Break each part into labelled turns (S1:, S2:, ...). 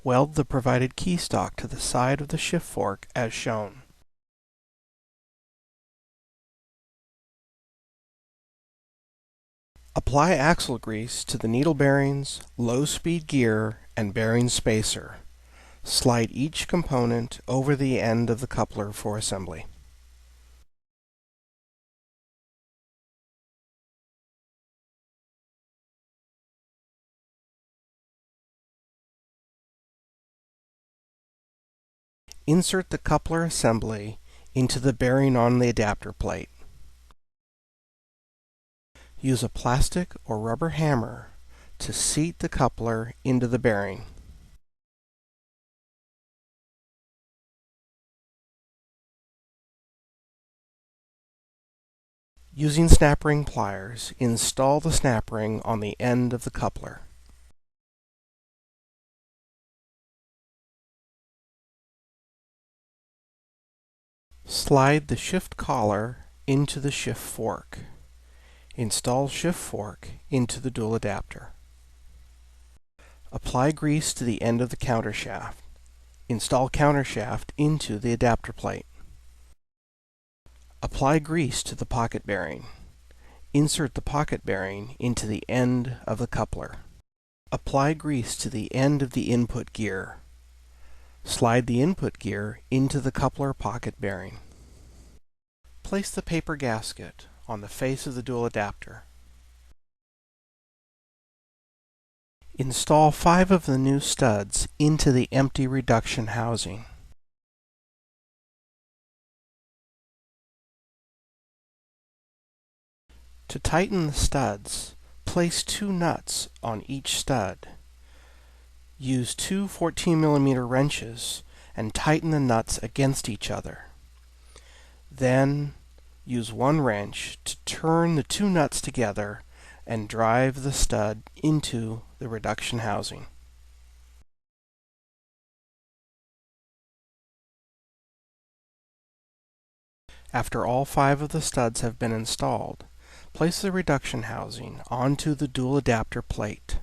S1: Weld the provided key stock to the side of the shift fork as shown. Apply axle grease to the needle bearings, low-speed gear, and bearing spacer. Slide each component over the end of the coupler for assembly. Insert the coupler assembly into the bearing on the adapter plate. Use a plastic or rubber hammer to seat the coupler into the bearing. Using snap ring pliers, install the snap ring on the end of the coupler. Slide the shift collar into the shift fork. Install shift fork into the dual adapter. Apply grease to the end of the countershaft. Install countershaft into the adapter plate. Apply grease to the pocket bearing. Insert the pocket bearing into the end of the coupler. Apply grease to the end of the input gear. Slide the input gear into the coupler pocket bearing. Place the paper gasket on the face of the dual adapter. Install 5 of the new studs into the empty reduction housing. To tighten the studs, place 2 nuts on each stud. Use 2 14mm wrenches and tighten the nuts against each other. Then use 1 wrench to turn the 2 nuts together and drive the stud into the reduction housing. After all 5 of the studs have been installed, place the reduction housing onto the dual adapter plate.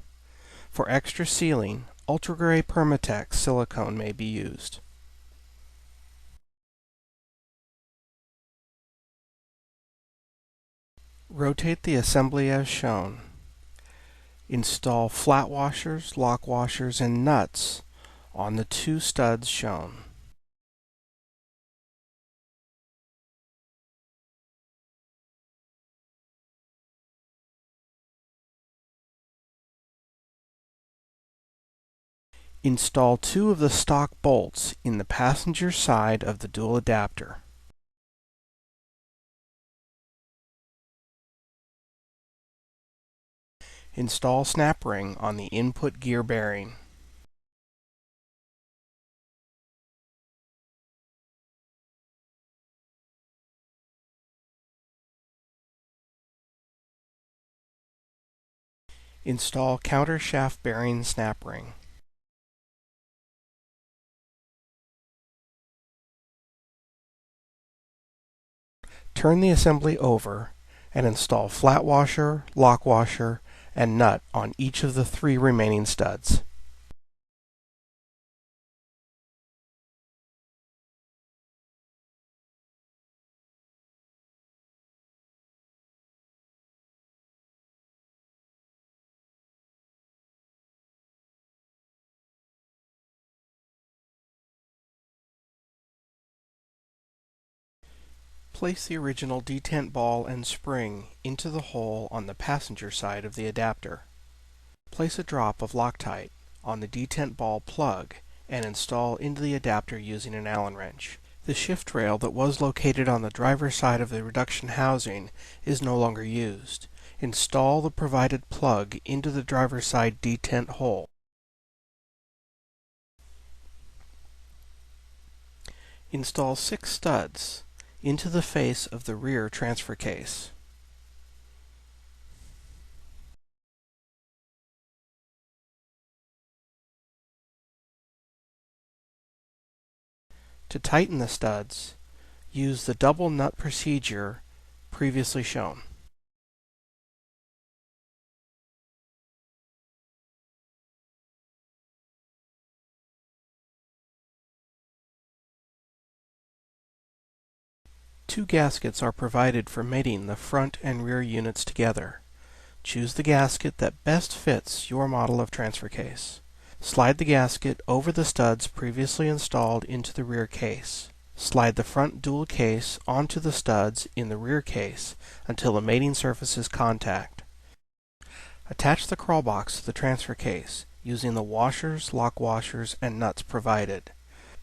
S1: For extra sealing, ultra-gray Permatex silicone may be used. Rotate the assembly as shown. Install flat washers, lock washers, and nuts on the 2 studs shown. Install 2 of the stock bolts in the passenger side of the dual adapter. Install snap ring on the input gear bearing. Install countershaft bearing snap ring. Turn the assembly over and install flat washer, lock washer, and nut on each of the 3 remaining studs. Place the original detent ball and spring into the hole on the passenger side of the adapter. Place a drop of Loctite on the detent ball plug and install into the adapter using an Allen wrench. The shift rail that was located on the driver's side of the reduction housing is no longer used. Install the provided plug into the driver's side detent hole. Install 6 studs into the face of the rear transfer case. To tighten the studs, use the double nut procedure previously shown. Two gaskets are provided for mating the front and rear units together. Choose the gasket that best fits your model of transfer case. Slide the gasket over the studs previously installed into the rear case. Slide the front dual case onto the studs in the rear case until the mating surfaces contact. Attach the crawl box to the transfer case using the washers, lock washers, and nuts provided.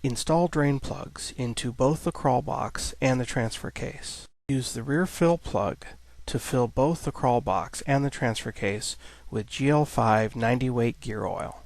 S1: Install drain plugs into both the crawl box and the transfer case. Use the rear fill plug to fill both the crawl box and the transfer case with GL5 90 weight gear oil.